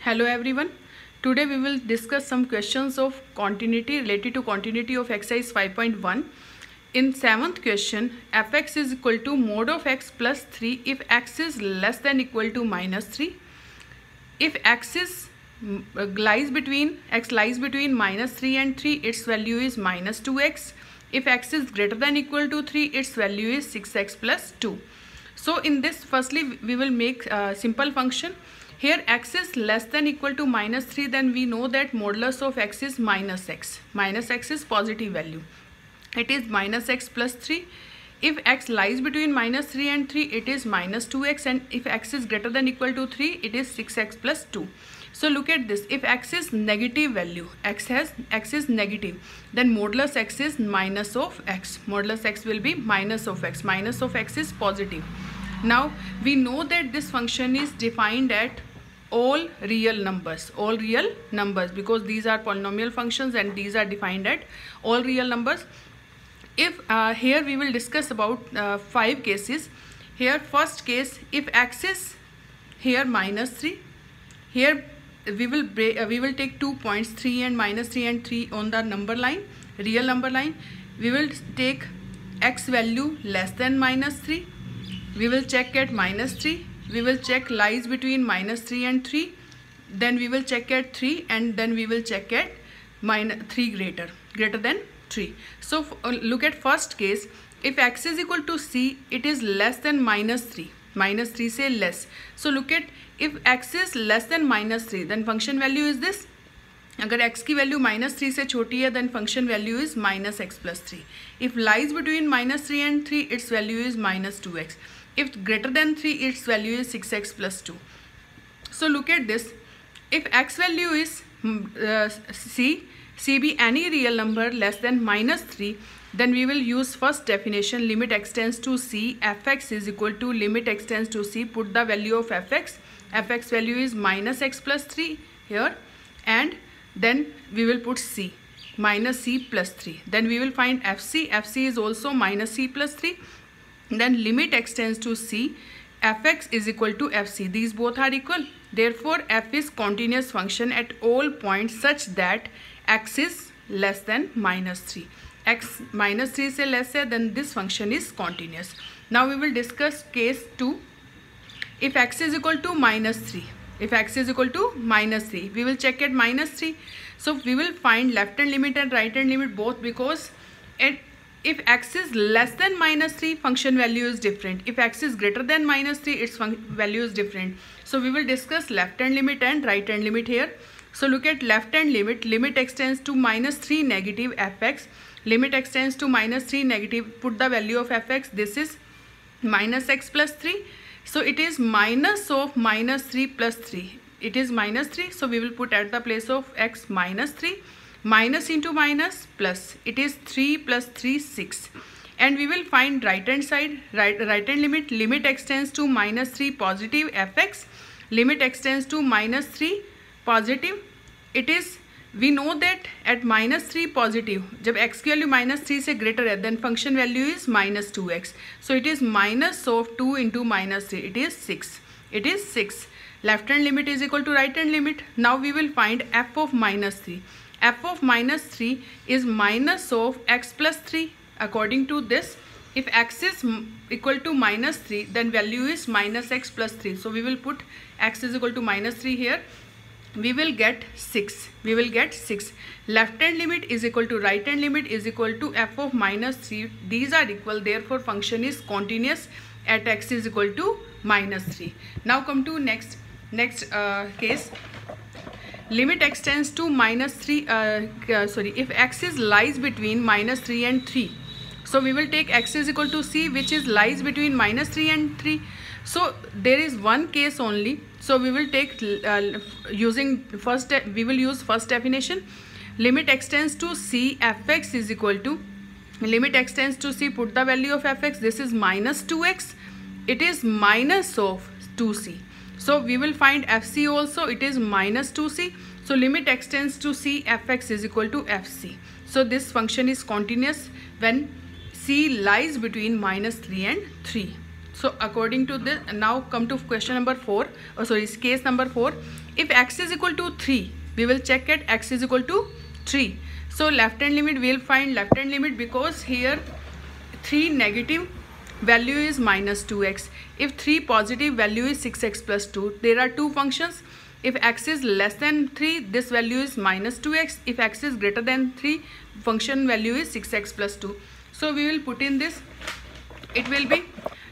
Hello everyone. Today we will discuss some questions of continuity related to continuity of exercise 5.1. In 7th question, fx is equal to mod of x plus 3 if x is less than equal to minus 3. If x lies between minus 3 and 3, its value is minus 2x. If x is greater than equal to 3, its value is 6x plus 2. So in this, firstly we will make a simple function. Here x is less than equal to minus 3, then we know that modulus of x is minus x. Minus x is positive value. It is minus x plus 3. If x lies between minus 3 and 3, it is minus 2x, and if x is greater than equal to 3, it is 6x plus 2. So look at this. If x is negative value, x is negative, then modulus x is minus of x. Modulus x will be minus of x. Minus of x is positive. Now we know that this function is defined at all real numbers, because these are polynomial functions and these are defined at all real numbers. If here we will discuss about 5 cases. Here first case, if x is here minus 3, here we will take 2 points, 3 and minus 3 and 3 on the number line, real number line. We will take x value less than minus 3. We will check at minus 3. We will check lies between minus 3 and 3. Then we will check at 3, and then we will check at minus 3 greater than 3. So look at first case. If x is equal to c, it is less than minus 3. Minus 3 say less. So look at, if x is less than minus 3, then function value is this. अगर x की value माइनस 3 से छोटी है, then function value is minus X plus 3. If lies between minus 3 and 3, it's value is minus 2x. If greater than 3, its value is 6x plus 2. So look at this. If x value is c be any real number less than minus 3, then we will use first definition, limit x tends to c, fx is equal to limit x tends to c, put the value of fx. Fx value is minus x plus 3 here, and then we will put c, minus c plus 3. Then we will find fc. Fc is also minus c plus 3. Then limit x tends to c, fx is equal to fc. These both are equal. Therefore f is continuous function at all points such that x is less than minus 3. X minus 3 से less है, then this function is continuous. Now we will discuss case 2. If x is equal to minus 3, if x is equal to minus 3, we will check at minus 3. So we will find left hand limit and right hand limit both, because if x is less than minus 3, function value is different. If x is greater than minus 3, its value is different. So we will discuss left hand limit and right hand limit here. So look at left hand limit. Limit x tends to minus 3 negative fx. Limit x tends to minus 3 negative. Put the value of fx. This is minus x plus 3. So it is minus of minus 3 plus 3. It is minus 3. So we will put at the place of x minus 3. Minus into minus plus, it is 3 plus 3 6, and we will find right hand side, right hand limit. Limit x tends to minus 3 positive fx. Limit x tends to minus 3 positive. It is, we know that at minus 3 positive, जब x की value minus 3 से greater है, then function value is minus 2x. So it is minus of 2 into minus 3. It is 6. It is 6. Left hand limit is equal to right hand limit. Now we will find f of minus 3. F of minus 3 is minus of x plus 3. According to this, if x is equal to minus 3, then value is minus x plus 3. So we will put x is equal to minus 3 here. We will get 6. We will get 6. Left hand limit is equal to right hand limit is equal to f of minus 3. These are equal. Therefore function is continuous at x is equal to minus 3. Now come to next case. Limit x tends to minus 3, if x is lies between minus 3 and 3. So we will take x is equal to c, which is lies between minus 3 and 3. So there is one case only. So we will take using first, we will use first definition. Limit x tends to c, fx is equal to, limit x tends to c, put the value of fx. This is minus 2x. It is minus of 2c. So we will find fc also. It is minus 2c. So limit x tends to c, fx is equal to fc. So this function is continuous when c lies between minus 3 and 3. So according to this, now come to question number 4, oh sorry, case number 4. If x is equal to 3, we will check at x is equal to 3. So left hand limit, we will find left hand limit because here 3 negative value is minus 2x. If 3 positive value is 6x plus 2. There are two functions. If x is less than 3, this value is minus 2x. If x is greater than 3, function value is 6x plus 2. So we will put in this. It will be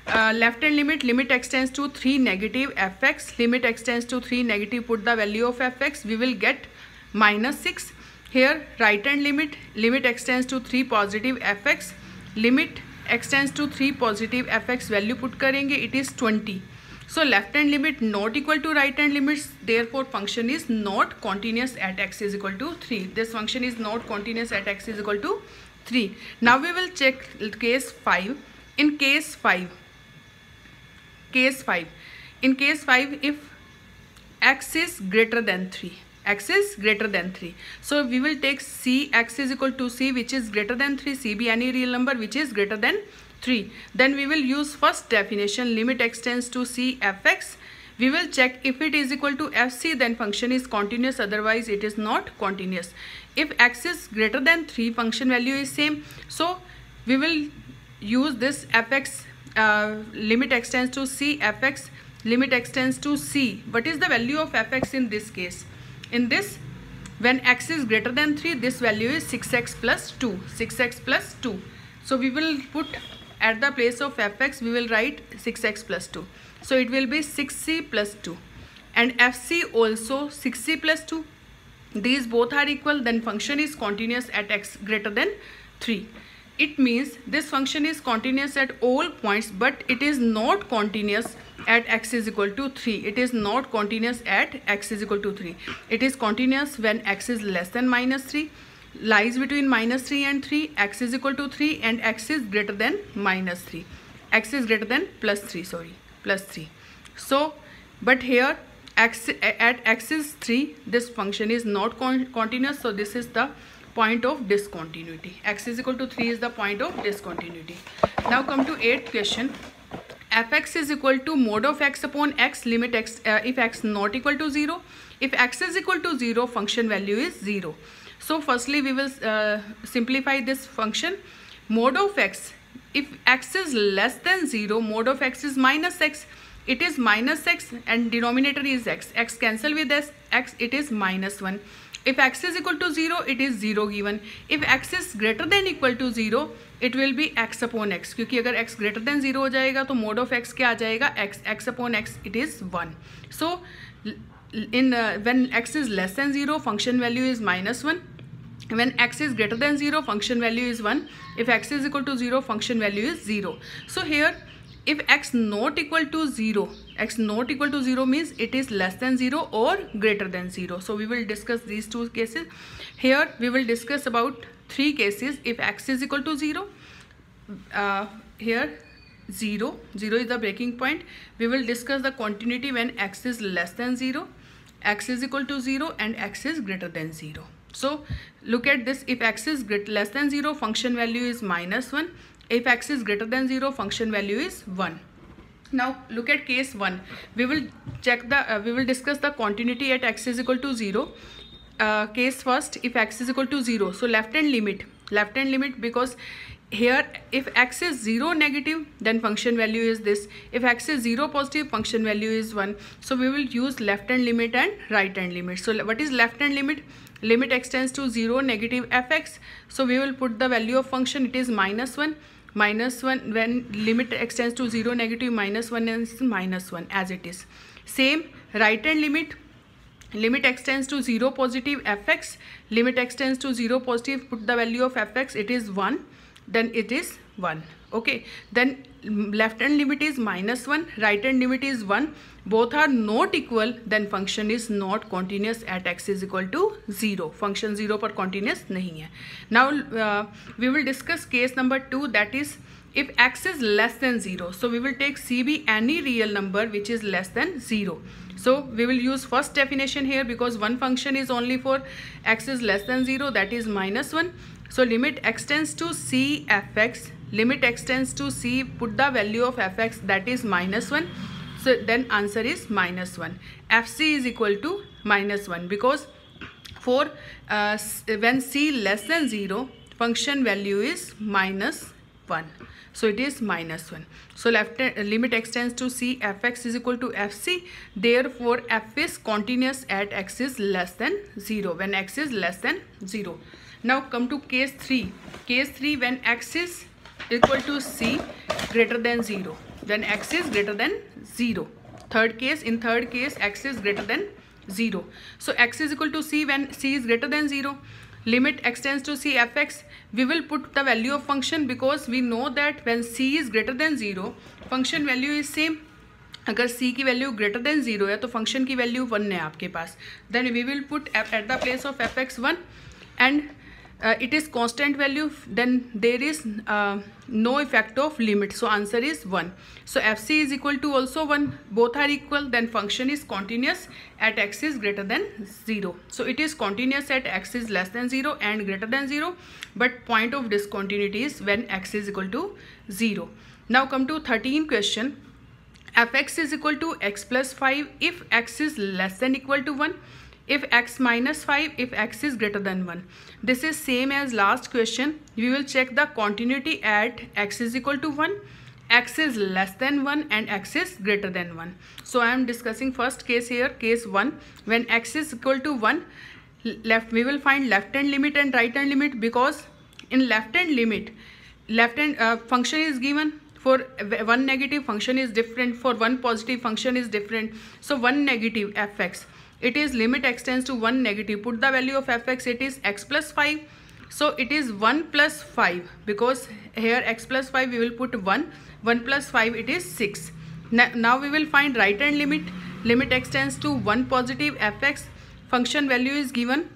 left hand limit x tends to 3 negative fx, limit x tends to 3 negative, put the value of fx, we will get minus 6. Here right hand limit x tends to 3 positive fx, limit x tends to 3 positive fx, value put करेंगे, it is 20. So left hand limit not equal to right hand limits, therefore function is not continuous at x is equal to 3. This function is not continuous at x is equal to 3. Now we will check case 5. In case 5, in case 5, if x is greater than 3, x is greater than 3, so we will take c, x is equal to c, which is greater than 3, c be any real number which is greater than 3. Then we will use first definition, limit x tends to c fx. We will check if it is equal to fc, then function is continuous, otherwise it is not continuous. If x is greater than 3, function value is same, so we will use this fx, limit x tends to c fx, limit x tends to c. What is the value of fx in this case? In this, when x is greater than 3, this value is 6x plus 2, 6x plus 2. So we will put at the place of fx, we will write 6x plus 2. So it will be 6c plus 2, and fc also 6c plus 2. These both are equal, then function is continuous at x greater than 3. It means this function is continuous at all points, but it is not continuous at x is equal to 3. It is not continuous at x is equal to 3. It is continuous when x is less than minus 3, lies between minus 3 and 3, x is equal to 3, and x is greater than minus 3. X is greater than plus 3, sorry, plus 3. So, but here x at x is 3, this function is not continuous, so this is the point of discontinuity. X is equal to 3 is the point of discontinuity. Now come to 8th question. Fx is equal to mod of x upon x, limit x if x not equal to 0. If x is equal to 0, function value is 0. So firstly we will simplify this function. Mod of x, if x is less than 0, mod of x is minus x. It is minus x and denominator is x. X cancel with x, it is minus 1. If x is equal to 0, it is 0 given. If x is greater than equal to 0, it will be x upon x. क्योंकि अगर x greater than 0 हो जाएगा तो mod of x क्या आ जाएगा? x upon x, it is 1. So in when x is less than 0, function value is minus 1. When x is greater than 0, function value is 1. If x is equal to 0, function value is 0. So here, if x not equal to 0, x not equal to 0 means it is less than 0 or greater than 0. So we will discuss these two cases. Here we will discuss about 3 cases. If x is equal to 0, here 0 is the breaking point. We will discuss the continuity when x is less than 0, x is equal to 0, and x is greater than 0. So look at this. If x is less than 0, function value is minus 1. If x is greater than 0, function value is 1. Now look at case 1. We will check the we will discuss the continuity at x is equal to 0. Case first, if x is equal to 0, so left hand limit, because here if x is 0 negative, then function value is this. If x is 0 positive, function value is 1. So we will use left hand limit and right hand limit. So what is left hand limit? Limit x tends to 0 negative fx. So we will put the value of function, it is minus 1. Minus 1, when limit x tends to 0 negative, minus 1 is minus 1 as it is. Same right hand limit x tends to 0 positive fx, limit x tends to 0 positive, put the value of fx, it is 1, then it is 1. Okay, then left hand limit is minus 1, right hand limit is 1, both are not equal, then function is not continuous at x is equal to 0. Function 0 पर continuous नहीं है. Now we will discuss case number 2, that is if x is less than 0. So we will take c be any real number which is less than 0. So we will use first definition here, because one function is only for x is less than 0, that is minus 1. So limit x tends to c fx, limit x tends to c, put the value of fx, that is -1. So then answer is -1. fc is equal to -1 because for when c less than 0, function value is -1. So it is -1. So limit x tends to c, fx is equal to fc. Therefore f is continuous at x is less than 0, when x is less than 0. Now come to case 3. Case 3, when x is equal to c greater than 0, when x is greater than 0. In third case x is greater than 0. So x is equal to c when c is greater than 0. Limit x tends to c fx, we will put the value of function because we know that when c is greater than 0, function value is same. अगर c की value greater than 0 है तो function की value 1 है आपके पास. Then we will put at the place of fx 1 and it is constant value, then there is no effect of limit, so answer is 1. So fc is equal to also 1, both are equal, then function is continuous at x is greater than 0. So it is continuous at x is less than 0 and greater than 0, but point of discontinuity is when x is equal to 0. Now come to 13th question. fx is equal to x plus 5 if x is less than equal to 1, if x minus 5 if x is greater than 1. This is same as last question. We will check the continuity at x is equal to 1, x is less than 1 and x is greater than 1. So I am discussing first case here, case 1. When x is equal to 1, we will find left hand limit and right hand limit, because in left hand limit, left hand function is given. For one negative, function is different. For one positive, function is different. So one negative fx, it is limit x tends to 1 negative, put the value of fx, it is x plus 5. So it is 1 plus 5, because here x plus 5 we will put 1 plus 5 it is 6. Now we will find right hand limit. Limit x tends to 1 positive fx, function value is given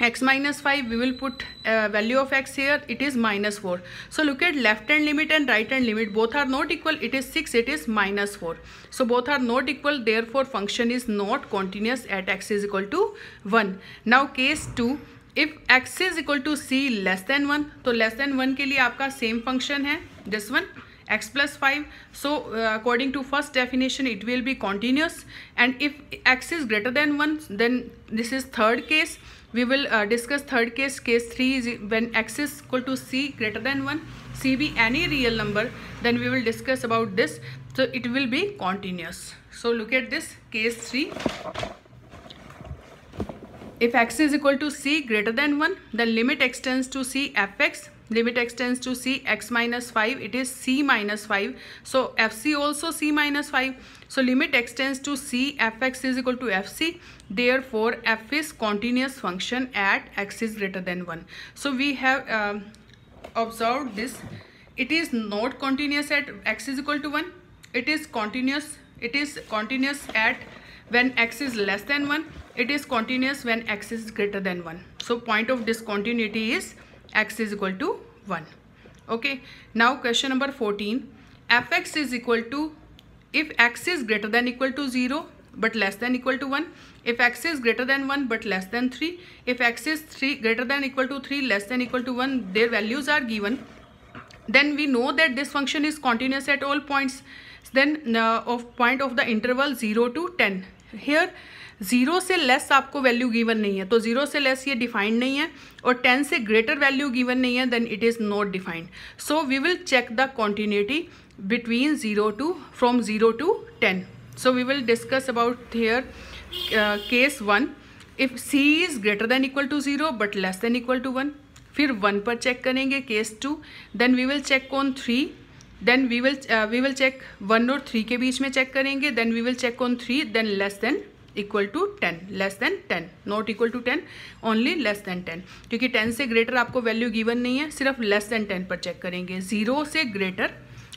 x minus 5, we will put value of x here, it is -4. So look at left hand limit and right hand limit, both are not equal, it is 6, it is -4. So both are not equal, therefore function is not continuous at x is equal to 1. Now case 2, if x is equal to c less than 1, तो less than 1 के लिए आपका same function है, this one x plus 5. So according to first definition it will be continuous, and if x is greater than 1, then this is third case. We will discuss third case. Case 3 is when x is equal to c greater than 1, c be any real number, then we will discuss about this. So it will be continuous. So look at this case 3. If x is equal to c greater than 1, then limit x tends to c fx, limit x tends to c x minus 5, it is c minus 5. So fc also c minus 5. So limit x tends to c fx is equal to fc. Therefore f is continuous function at x is greater than 1. So we have observed this. It is not continuous at x is equal to 1. It is continuous. It is continuous at when x is less than 1. It is continuous when x is greater than 1. So point of discontinuity is x is equal to 1. Okay. Now question number 14. fx is equal to, if x is greater than equal to 0 but less than equal to 1, if x is greater than 1 but less than 3, if x is greater than equal to 3 less than equal to 1, their values are given, then we know that this function is continuous at all points. Then of point of the interval 0 to 10. Here 0 से less आपको value given नहीं है, तो 0 से less ये defined नहीं है, और 10 से ग्रेटर वैल्यू गिवन नहीं है, then it is not defined. So we will check the continuity between 0 to from 0 to 10. So we will discuss about here case 1. If c is greater than equal to 0 but less than equal to 1, फिर 1 पर check करेंगे case 2. Then we will check on 3. Then we will check 1 और 3 के बीच में check करेंगे. Then we will check on 3. Then less than equal to 10, less than 10, not equal to 10, only less than 10, क्योंकि 10 से ग्रेटर आपको value given नहीं है, सिर्फ less than 10 पर चेक करेंगे. 0 से ग्रेटर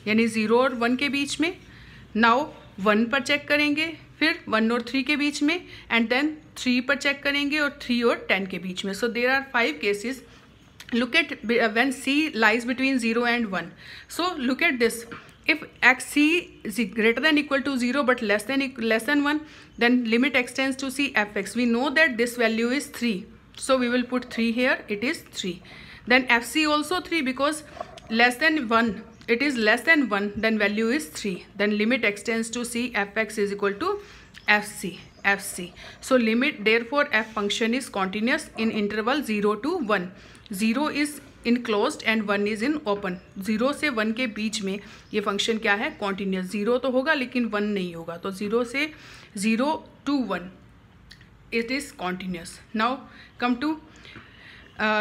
यानी 0 और 1 के बीच में. नाउ 1 पर चेक करेंगे, फिर 1 और 3 के बीच में, एंड देन 3 पर चेक करेंगे और 3 और 10 के बीच में. So there are 5 cases. Look at when c lies between 0 and 1. So look at this. If x c is greater than equal to 0 but less than 1, then limit x tends to c fx. We know that this value is 3. So we will put 3 here. It is 3. Then fc also 3, because less than 1, it is less than 1, then value is 3, then limit extends to c, fx is equal to fc. So limit, therefore f function is continuous in interval 0 to 1. 0 is in closed and 1 is in open. 0 से 1 के बीच में ये function क्या है, continuous. 0 तो होगा लेकिन 1 नहीं होगा, तो 0 से 0 to 1 it is continuous. Now come to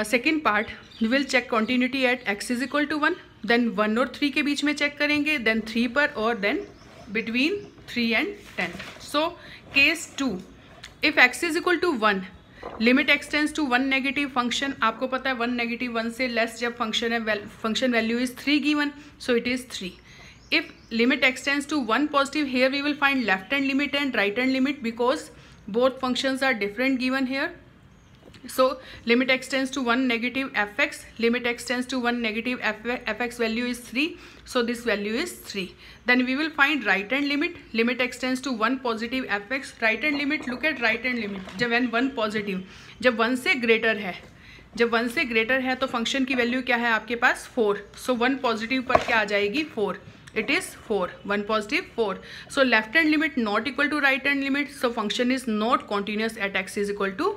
second part. We will check continuity at x is equal to 1, then 1 और 3 के बीच में चेक करेंगे, then 3 पर, और then between 3 and 10. So case 2, if x is equal to 1, limit extends to 1 negative function. आपको पता है 1 नेगेटिव 1 से लेस जब फंक्शन है, function value is 3 given, so it is 3. If limit extends to 1 positive, here we will find left hand limit and right hand limit because both functions are different given here. So limit extends to 1 negative fx, limit extends to 1 negative fx value is 3, so this value is 3. Then we will find right hand limit. Limit extends to 1 positive fx. Right hand limit, look at right hand limit. जब when 1 positive, जब 1 से greater है, जब 1 से greater है तो function की value क्या है आपके पास, 4. So 1 positive पर क्या आ जाएगी, 4. It is 4. 1 positive 4. So left hand limit not equal to right hand limit. So function is not continuous at x is equal to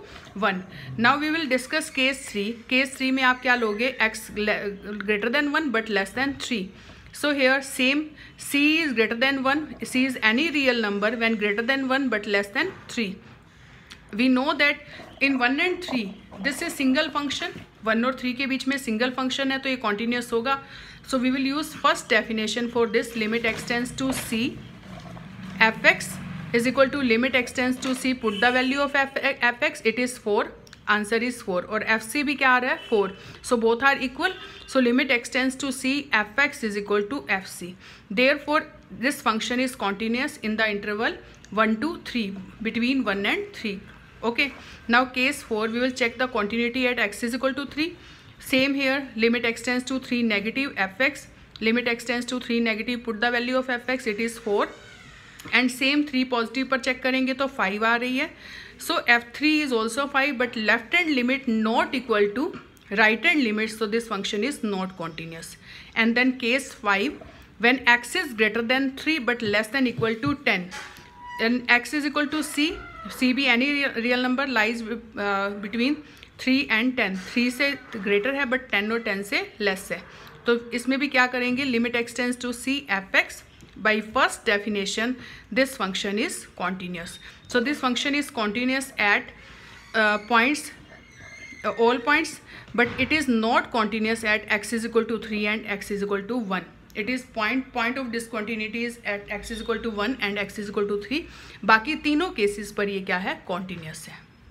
1. Now we will discuss case 3. Case 3 में आप क्या लोगे, x greater than 1 but less than 3. So here same, c is greater than 1. c is any real number when greater than 1 but less than 3. We know that in 1 and 3 this is single function. 1 और 3 के बीच में single function है तो ये continuous होगा. So we will use first definition for this. Limit extends to c, fx is equal to limit extends to c, put the value of fx, it is 4, answer is 4, और fc भी क्या आ रहा है, 4. So both are equal. So limit extends to c, fx is equal to fc. Therefore this function is continuous in the interval 1 to 3, between 1 and 3. Okay, now case 4, we will check the continuity at x is equal to 3. Same here, limit extends to 3 negative fx, limit extends to 3 negative, put the value of fx, it is 4, and same 3 positive पर check करेंगे तो 5 आ रही है. So f3 is also 5 but left hand limit not equal to right hand limit, so this function is not continuous. And then case 5, when x is greater than 3 but less than equal to 10, and x is equal to c, c भी any real number lies between 3 and 10. 3 से greater है but 10 और 10 से less है, तो इसमें भी क्या करेंगे, limit extends to c fx. By first definition this function is continuous. So this function is continuous at points, all points, but it is not continuous at x is equal to 3 and x is equal to 1. It is point of discontinuity is at x is equal to 1 and x is equal to 3. बाकी तीनों cases पर ये क्या है, continuous है.